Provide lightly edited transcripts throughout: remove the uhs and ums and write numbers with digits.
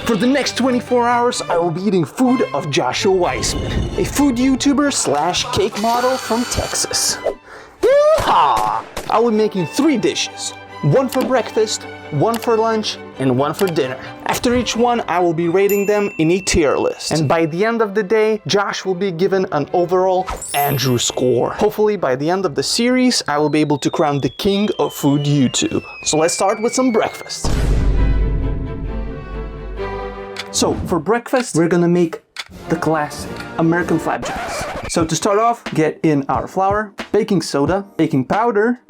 For the next 24 hours, I will be eating food of Joshua Weissman, a food YouTuber slash cake model from Texas. Yeehaw! I will be making 3 dishes. One for breakfast, one for lunch, and one for dinner. After each one, I will be rating them in a tier list. And by the end of the day, Josh will be given an overall Andrew score. Hopefully, by the end of the series, I will be able to crown the king of food YouTube. So let's start with some breakfast. So for breakfast, we're gonna make the classic American flapjacks. So to start off, get in our flour, baking soda, baking powder,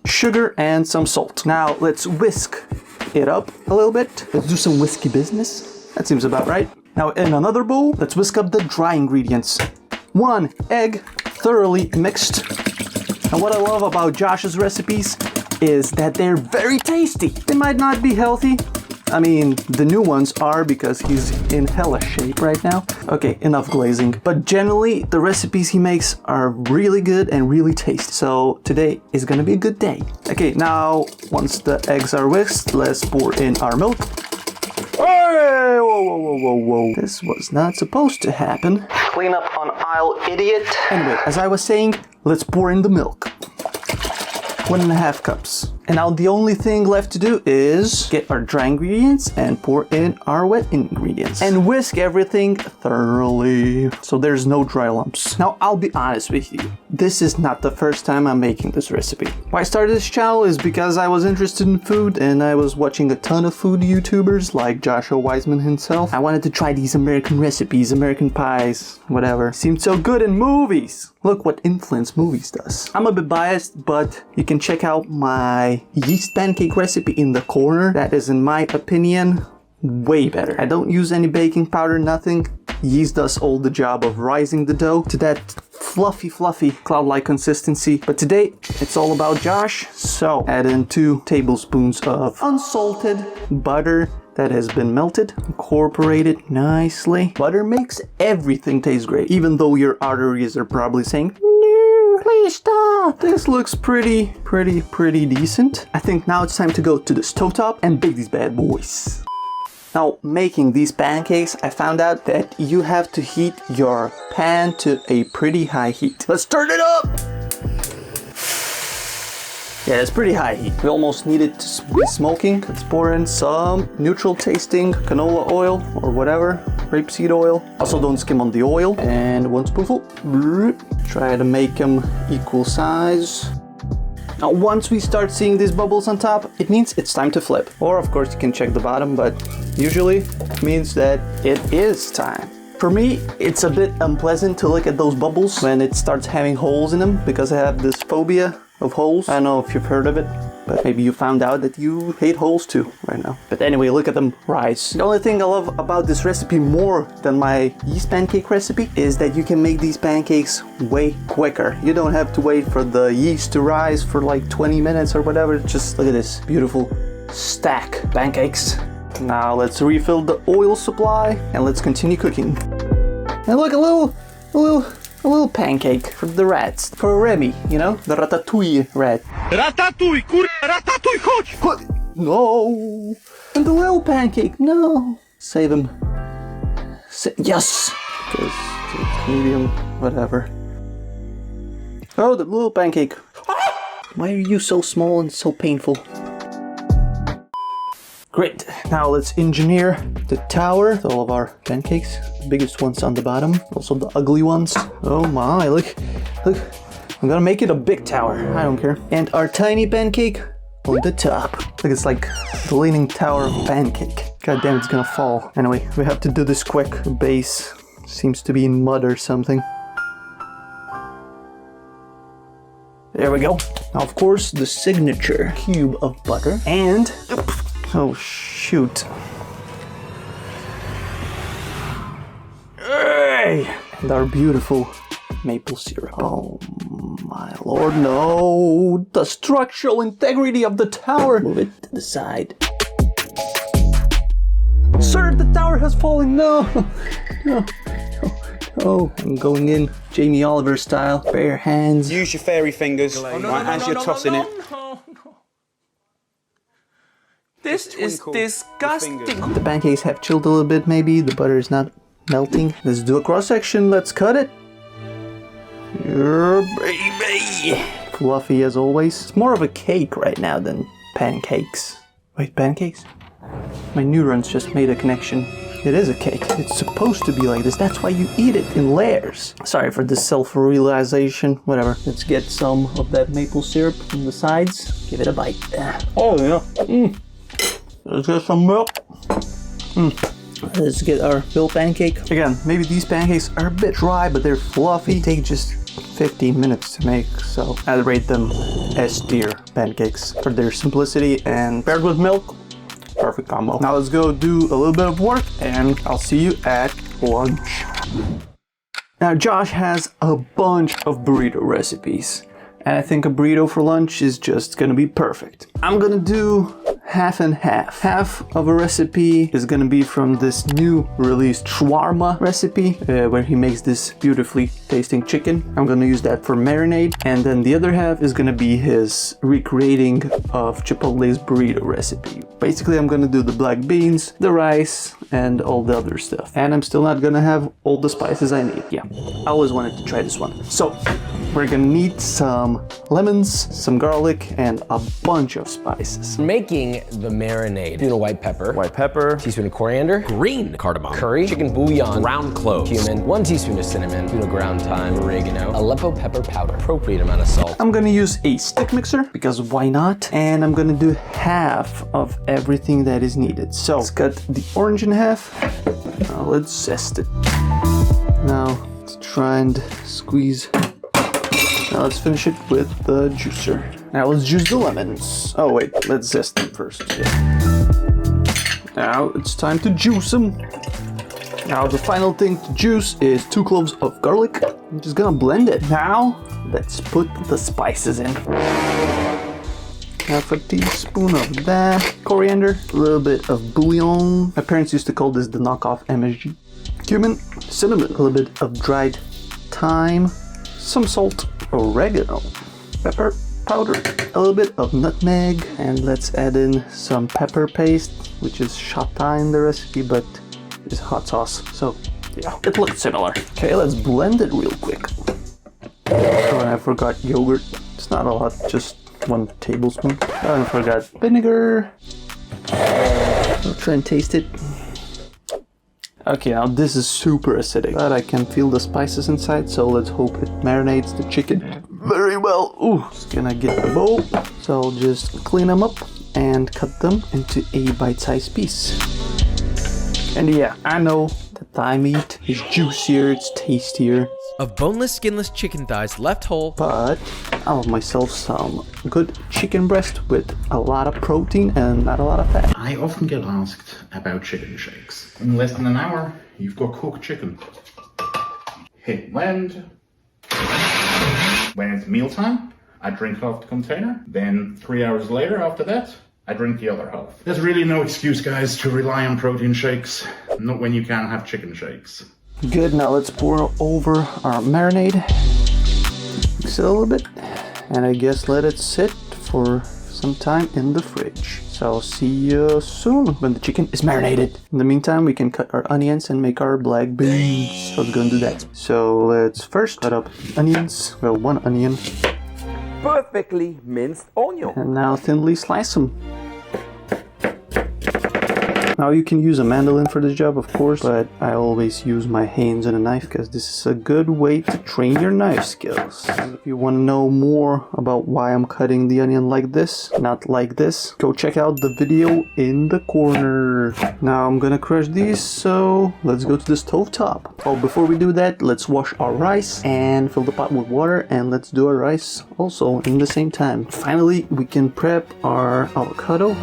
sugar, and some salt. Now let's whisk it up a little bit. Let's do some whiskey business. That seems about right. Now in another bowl, let's whisk up the dry ingredients. 1 egg, thoroughly mixed. And what I love about Josh's recipes is that they're very tasty. They might not be healthy. I mean, the new ones are because he's in hella shape right now. Okay, enough glazing. But generally, the recipes he makes are really good and really tasty. So today is gonna be a good day. Okay, now once the eggs are whisked, let's pour in our milk. Hey, whoa, whoa, whoa, whoa, whoa. This was not supposed to happen. Clean up on aisle, idiot. Anyway, as I was saying, let's pour in the milk. 1.5 cups. And now the only thing left to do is get our dry ingredients and pour in our wet ingredients. And whisk everything thoroughly so there's no dry lumps. Now I'll be honest with you, this is not the first time I'm making this recipe. Why I started this channel is because I was interested in food and I was watching a ton of food YouTubers like Joshua Weissman himself. I wanted to try these American recipes, American pies, whatever. Seemed so good in movies. Look what influence movies does. I'm a bit biased, but you can check out my yeast pancake recipe in the corner. That is, in my opinion, way better. I don't use any baking powder, nothing. Yeast does all the job of rising the dough to that fluffy cloud-like consistency. But today, it's all about Josh. So add in 2 tablespoons of unsalted butter that has been melted, incorporated nicely. Butter makes everything taste great, even though your arteries are probably saying, no, please stop. This looks pretty decent. I think now it's time to go to the stovetop and bake these bad boys. Now, making these pancakes, I found out that you have to heat your pan to a pretty high heat. Let's turn it up! Yeah, it's pretty high heat. We almost need it to be smoking. Let's pour in some neutral tasting canola oil or whatever, rapeseed oil. Also don't skim on the oil. And 1 spoonful. Try to make them equal size. Now once we start seeing these bubbles on top, it means it's time to flip. Or of course you can check the bottom, but usually it means that it is time. For me, it's a bit unpleasant to look at those bubbles when it starts having holes in them because I have this phobia of holes. I don't know if you've heard of it, but maybe you found out that you hate holes too right now. But anyway, look at them rise. The only thing I love about this recipe more than my yeast pancake recipe is that you can make these pancakes way quicker. You don't have to wait for the yeast to rise for like 20 minutes or whatever. Just look at this beautiful stack pancakes. Now let's refill the oil supply and let's continue cooking. And look, a little pancake for the rats. For Remy, you know? The ratatouille rat. Ratatouille, ratatouille, chodź! What? No! And the little pancake, no! Save him. Yes! Because it's medium, whatever. Oh, the little pancake. Why are you so small and so painful? Great, now let's engineer the tower with all of our pancakes. The biggest ones on the bottom, also the ugly ones. Oh my, look. I'm gonna make it a big tower, I don't care. And our tiny pancake on the top. Look, it's like the leaning tower of pancake. God damn, it's gonna fall. Anyway, we have to do this quick. The base seems to be in mud or something. There we go. Now, of course, the signature cube of butter and... oh, shoot. Hey! And our beautiful maple syrup. Oh my lord, no! The structural integrity of the tower! Move it to the side. Sir, the tower has fallen! No! No! Oh, I'm going in Jamie Oliver style. Bare hands. Use your fairy fingers as you're tossing it. This This is disgusting. The pancakes have chilled a little bit maybe, the butter is not melting. Let's do a cross section, let's cut it. Yeah, baby. Fluffy as always. It's more of a cake right now than pancakes. Wait, pancakes? My neurons just made a connection. It is a cake. It's supposed to be like this. That's why you eat it in layers. Sorry for this self-realization. Whatever. Let's get some of that maple syrup on the sides. Give it a bite. Oh yeah. Let's get some milk. Let's get our filled pancake. Again, maybe these pancakes are a bit dry, but they're fluffy. They take just 15 minutes to make, so I'd rate them S tier pancakes for their simplicity, and paired with milk, perfect combo. Now let's go do a little bit of work and I'll see you at lunch. Now Josh has a bunch of burrito recipes, and I think a burrito for lunch is just gonna be perfect. I'm gonna do half and half. Half of a recipe is gonna be from this new released shawarma recipe where he makes this beautifully tasting chicken. I'm gonna use that for marinade, and then the other half is gonna be his recreating of Chipotle's burrito recipe. Basically, I'm gonna do the black beans, the rice, and all the other stuff. And I'm still not gonna have all the spices I need. Yeah, I always wanted to try this one. So, we're gonna need some lemons, some garlic, and a bunch of spices. Making the marinade. Teaspoon of white pepper, teaspoon of coriander, Green cardamom. curry, chicken bouillon, Ground cloves. cumin, 1 teaspoon of cinnamon, teaspoon of ground thyme, oregano, Aleppo pepper powder, appropriate amount of salt. I'm gonna use a stick mixer, because why not? And I'm gonna do half of everything that is needed. So let's cut the orange in half. Now let's zest it. Now let's try and squeeze. Now let's finish it with the juicer. Now let's juice the lemons. Oh wait, let's zest them first. Now it's time to juice them. Now the final thing to juice is 2 cloves of garlic. I'm just gonna blend it. Now let's put the spices in. Half a teaspoon of that. Coriander, a little bit of bouillon. My parents used to call this the knockoff MSG. Cumin, cinnamon, a little bit of dried thyme, some salt, oregano, pepper powder, a little bit of nutmeg, and let's add in some pepper paste, which is shata in the recipe, but is hot sauce. So yeah, it looks similar. Okay, let's blend it real quick. Oh, and I forgot yogurt. It's not a lot, just 1 tablespoon. Oh, and I forgot vinegar. I'll try and taste it. Okay, now this is super acidic, but I can feel the spices inside, so let's hope it marinates the chicken very well. Ooh, just gonna get the bowl. So I'll just clean them up and cut them into a bite-sized piece. And yeah, I know that thigh meat is juicier, it's tastier. Of boneless, skinless chicken thighs left whole. But I love myself some good chicken breast with a lot of protein and not a lot of fat. I often get asked about chicken shakes. In less than an hour, you've got cooked chicken. Hit blend. When it's mealtime, I drink half the container. Then 3 hours later after that, I drink the other half. There's really no excuse, guys, to rely on protein shakes. Not when you can have chicken shakes. Good, now let's pour over our marinade. Mix it a little bit. And I guess let it sit for some time in the fridge. So I'll see you soon when the chicken is marinated. In the meantime, we can cut our onions and make our black beans. So let's go and do that. So let's first cut up onions. Well, 1 onion. Perfectly minced onion. And now thinly slice them. Now you can use a mandolin for this job, of course, but I always use my hands and a knife because this is a good way to train your knife skills. If you want to know more about why I'm cutting the onion like this, not like this, go check out the video in the corner. Now I'm gonna crush these, so let's go to the stove top. Oh, before we do that, let's wash our rice and fill the pot with water, and let's do our rice also in the same time. Finally, we can prep our avocado.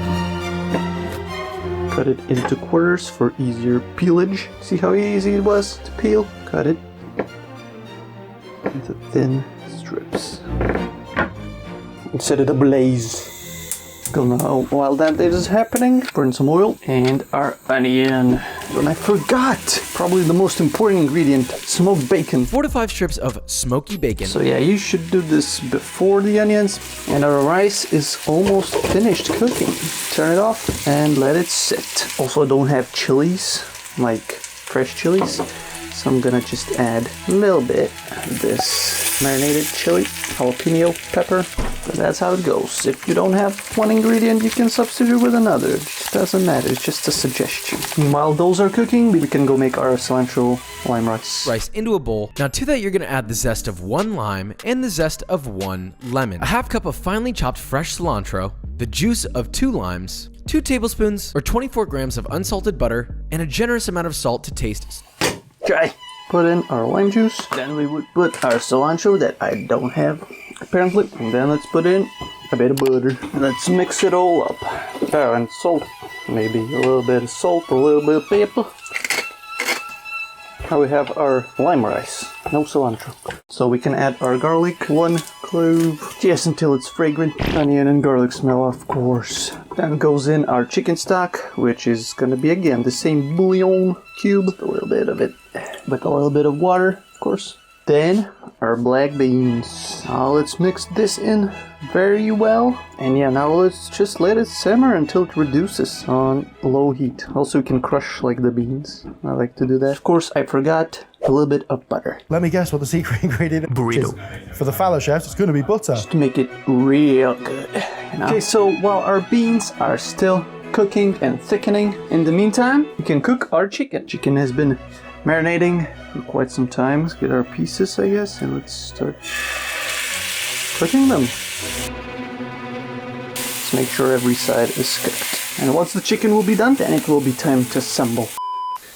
Cut it into quarters for easier peelage. See how easy it was to peel? Cut it into thin strips and set it ablaze. Now, while that is happening, burn some oil and our onion. And I forgot probably the most important ingredient, smoked bacon. 4 to 5 strips of smoky bacon. So yeah, you should do this before the onions. And our rice is almost finished cooking. Turn it off and let it sit. Also, I don't have chilies, like fresh chilies. So I'm gonna just add a little bit of this marinated chili, jalapeno pepper. But that's how it goes. If you don't have one ingredient, you can substitute with another. It just doesn't matter, it's just a suggestion. While those are cooking, we can go make our cilantro lime rice. Rice into a bowl. Now to that you're gonna add the zest of 1 lime and the zest of 1 lemon. A half cup of finely chopped fresh cilantro, the juice of 2 limes, 2 tablespoons or 24 grams of unsalted butter, and a generous amount of salt to taste. Okay, put in our lime juice. Then we would put our cilantro that I don't have apparently. And then let's put in a bit of butter. Let's mix it all up. Oh, and salt. Maybe a little bit of salt, a little bit of pepper. Now we have our lime rice. No cilantro. So we can add our garlic, 1 clove, just until it's fragrant. Onion and garlic smell, of course. Then goes in our chicken stock, which is gonna be again the same bouillon cube. A little bit of it with a little bit of water, of course. Then our black beans. Now let's mix this in very well. And yeah, now let's just let it simmer until it reduces on low heat. Also, you can crush like the beans. I like to do that. Of course, I forgot a little bit of butter. Let me guess what the secret ingredient Burrito. is. For the fallow chefs, it's going to be butter. To make it real good. You know? Okay, so while our beans are still cooking and thickening, in the meantime, we can cook our chicken. Chicken has been marinating for quite some time. Let's get our pieces, I guess, and let's start cooking them. Let's make sure every side is cooked. And once the chicken will be done, then it will be time to assemble.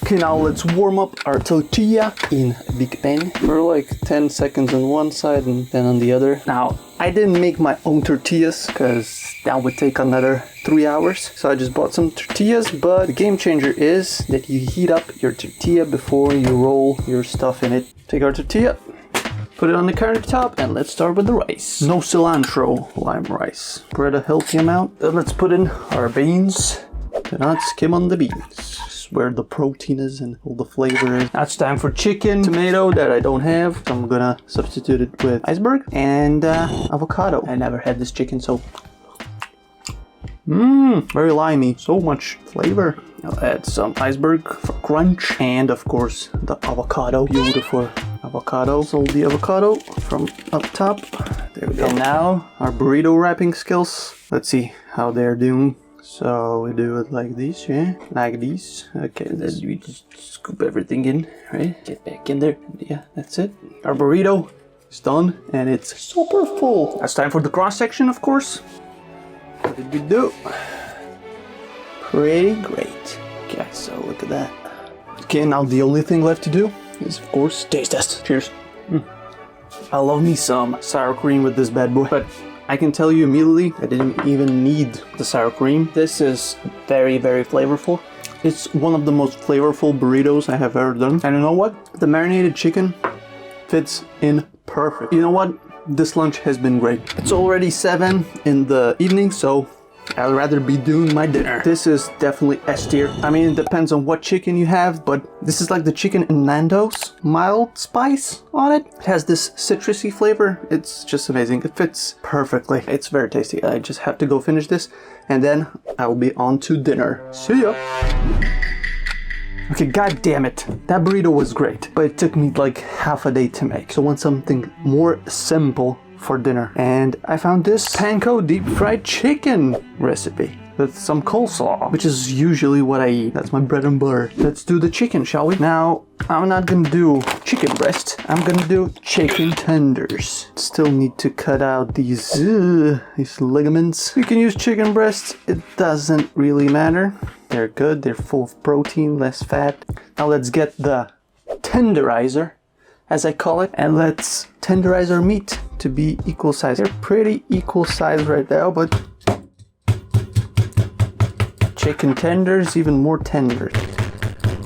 Okay, now let's warm up our tortilla in a big pan for like 10 seconds on one side and then on the other. Now, I didn't make my own tortillas because that would take another 3 hours. So I just bought some tortillas, but the game changer is that you heat up your tortilla before you roll your stuff in it. Take our tortilla, put it on the countertop, and let's start with the rice. No cilantro lime rice. Spread a healthy amount. Then let's put in our beans. Do not skim on the beans. Where the protein is and all the flavor is. Now it's time for chicken, tomato that I don't have. So I'm gonna substitute it with iceberg and avocado. I never had this chicken, so very limey, so much flavor. I'll add some iceberg for crunch and of course the avocado. Beautiful avocado. So the avocado from up top. There we go. And now our burrito wrapping skills. Let's see how they're doing. So we do it like this, yeah? Like this. Okay, then we just scoop everything in, right? Get back in there. Yeah, that's it. Our burrito is done and it's super full. It's time for the cross section, of course. What did we do? Pretty great. Okay, so look at that. Okay, now the only thing left to do is, of course, taste test. Cheers. I love me some sour cream with this bad boy, but I can tell you immediately, I didn't even need the sour cream. This is very, very flavorful. It's one of the most flavorful burritos I have ever done. And you know what? The marinated chicken fits in perfect. You know what? This lunch has been great. It's already 7 in the evening, so I'd rather be doing my dinner. This is definitely S tier. I mean, it depends on what chicken you have, but this is like the chicken in Nando's. Mild spice on it. It has this citrusy flavor. It's just amazing. It fits perfectly. It's very tasty. I just have to go finish this and then I will be on to dinner. See ya. Okay, god damn it. That burrito was great, but it took me like half a day to make. So I want something more simple for dinner. And I found this panko deep fried chicken recipe with some coleslaw, which is usually what I eat. That's my bread and butter. Let's do the chicken, shall we? Now, I'm not gonna do chicken breast. I'm gonna do chicken tenders. Still need to cut out these ligaments. You can use chicken breasts. It doesn't really matter. They're good. They're full of protein, less fat. Now let's get the tenderizer, as I call it, and let's tenderize our meat to be equal size. They're pretty equal size right now, but chicken tenders even more tender.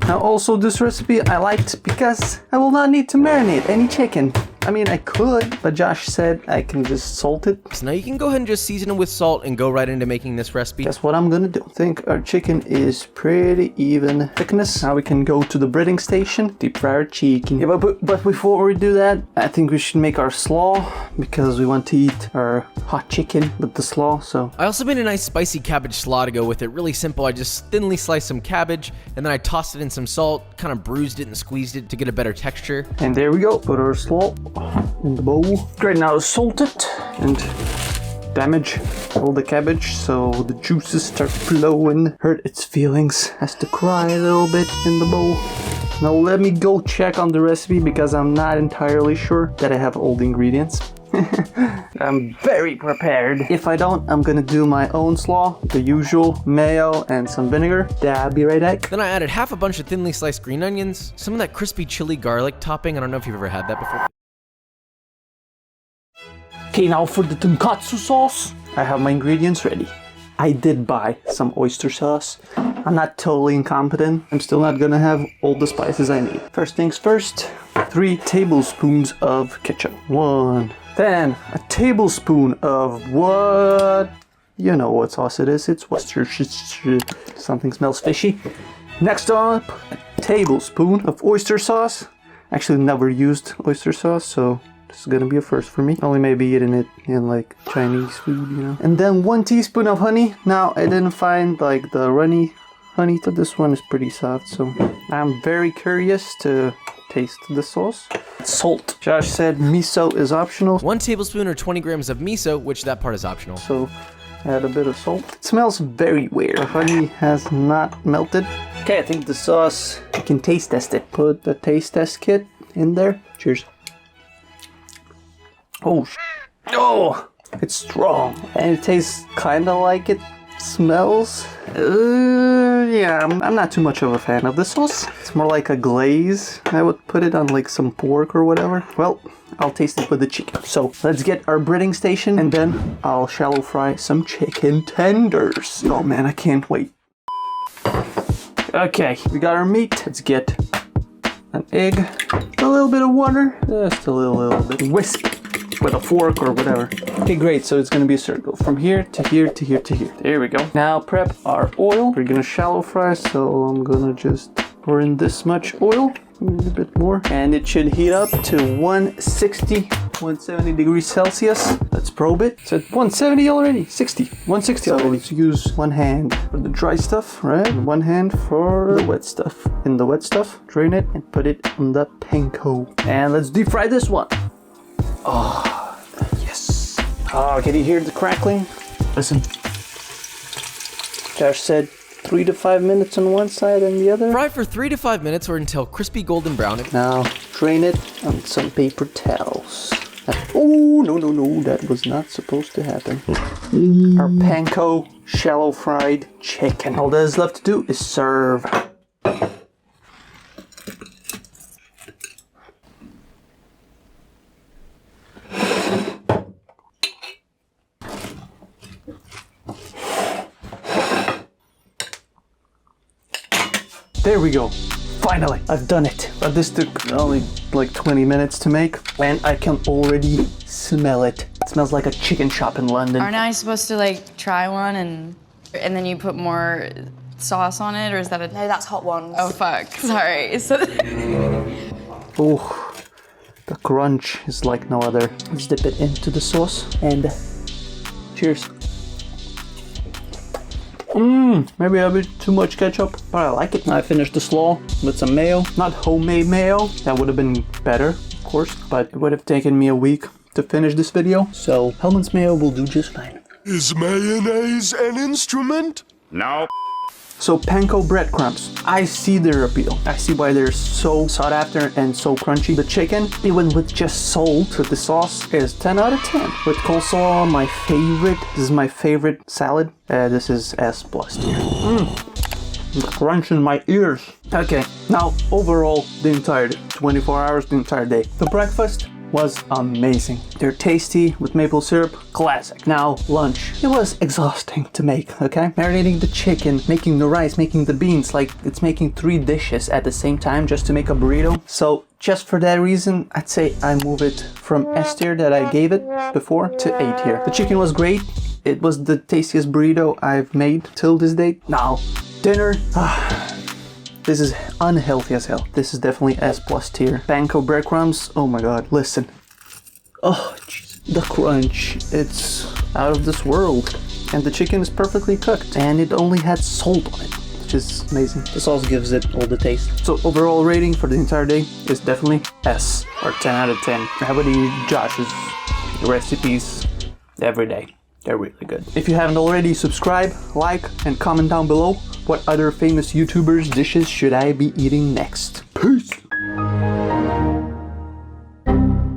Now also this recipe I liked because I will not need to marinate any chicken. I mean, I could, but Josh said I can just salt it. So now you can go ahead and just season it with salt and go right into making this recipe. That's what I'm gonna do. I think our chicken is pretty even thickness. Now we can go to the breading station, deep fry our chicken. Yeah, but before we do that, I think we should make our slaw because we want to eat our hot chicken with the slaw, so. I also made a nice spicy cabbage slaw to go with it. Really simple. I just thinly sliced some cabbage and then I tossed it in some salt, kind of bruised it and squeezed it to get a better texture. And there we go. Put our slaw in the bowl. Great, now salt it and damage all the cabbage so the juices start flowing. Hurt its feelings, has to cry a little bit in the bowl. Now let me go check on the recipe because I'm not entirely sure that I have all the ingredients. I'm very prepared. If I don't, I'm gonna do my own slaw, the usual mayo and some vinegar. I'll be right back. Then I added half a bunch of thinly sliced green onions, some of that crispy chili garlic topping. I don't know if you've ever had that before. Okay, now for the tonkatsu sauce, I have my ingredients ready. I did buy some oyster sauce. I'm not totally incompetent. I'm still not gonna have all the spices I need. First things first, 3 tablespoons of ketchup. 1. Then a tablespoon of what? You know what sauce it is. It's Worcestershire. Something smells fishy. Next up, a tablespoon of oyster sauce. Actually never used oyster sauce, so this is gonna be a first for me. Only maybe eating it in like Chinese food, you know. And then 1 teaspoon of honey. Now I didn't find like the runny honey, so this one is pretty soft, so I'm very curious to taste the sauce. Salt. Josh said miso is optional. 1 tablespoon or 20 grams of miso, which that part is optional. So add a bit of salt. It smells very weird. The honey has not melted. Okay, I think the sauce, you can taste test it. Put the taste test kit in there. Cheers. Oh, oh, it's strong. And it tastes kind of like it smells. Yeah, I'm not too much of a fan of the sauce. It's more like a glaze. I would put it on like some pork or whatever. Well, I'll taste it with the chicken. So let's get our breading station and then I'll shallow fry some chicken tenders. Oh man, I can't wait. Okay, we got our meat. Let's get an egg, a little bit of water, just a little bit. Whisk with a fork or whatever. Okay, great. So it's gonna be a circle from here to here to here to here. There we go. Now prep our oil. We're gonna shallow fry, so I'm gonna just pour in this much oil, a little bit more, and it should heat up to 170 degrees Celsius. Let's probe it. It's at 170 already. 160 already. Let's use one hand for the dry stuff, right? And one hand for the wet stuff. In the wet stuff, drain it and put it on the panko. And let's deep fry this one. Oh, yes. Oh, can you hear the crackling? Listen. Josh said 3 to 5 minutes on one side and the other. Fry for 3 to 5 minutes or until crispy golden brown. Now drain it on some paper towels. Oh, no, that was not supposed to happen. Our panko shallow fried chicken. All that is left to do is serve. There we go. Finally, I've done it. But this took only like 20 minutes to make, and I can already smell it. It smells like a chicken shop in London. Aren't I supposed to like try one and then you put more sauce on it, or is that a... No, that's hot ones. Oh fuck, sorry. Oh, the crunch is like no other. Let's dip it into the sauce and cheers. Maybe a bit too much ketchup, but I like it. I finished the slaw with some mayo. Not homemade mayo. That would have been better, of course, but it would have taken me a week to finish this video. So Hellman's mayo will do just fine. Is mayonnaise an instrument? No. So panko breadcrumbs, I see their appeal. I see why they're so sought after and so crunchy. The chicken, even with just salt with the sauce, is 10 out of 10. With coleslaw, my favorite. This is my favorite salad. This is S+ tier. Crunch in my ears. Okay, now overall, the entire day, 24 hours, the entire day. The breakfast, was amazing. They're tasty with maple syrup, classic. Now, lunch. It was exhausting to make, okay? Marinating the chicken, making the rice, making the beans, like it's making 3 dishes at the same time just to make a burrito. So just for that reason, I'd say I move it from S tier that I gave it before to A tier. The chicken was great. It was the tastiest burrito I've made till this date. Now, dinner. This is unhealthy as hell. This is definitely S+ tier. Panko breadcrumbs. Oh my god, listen. Oh, jeez. The crunch. It's out of this world. And the chicken is perfectly cooked. And it only had salt on it, which is amazing. The sauce gives it all the taste. So overall rating for the entire day is definitely S, or 10 out of 10. I would eat Josh's recipes every day. They're really good. If you haven't already, subscribe, like, and comment down below what other famous YouTubers' dishes should I be eating next.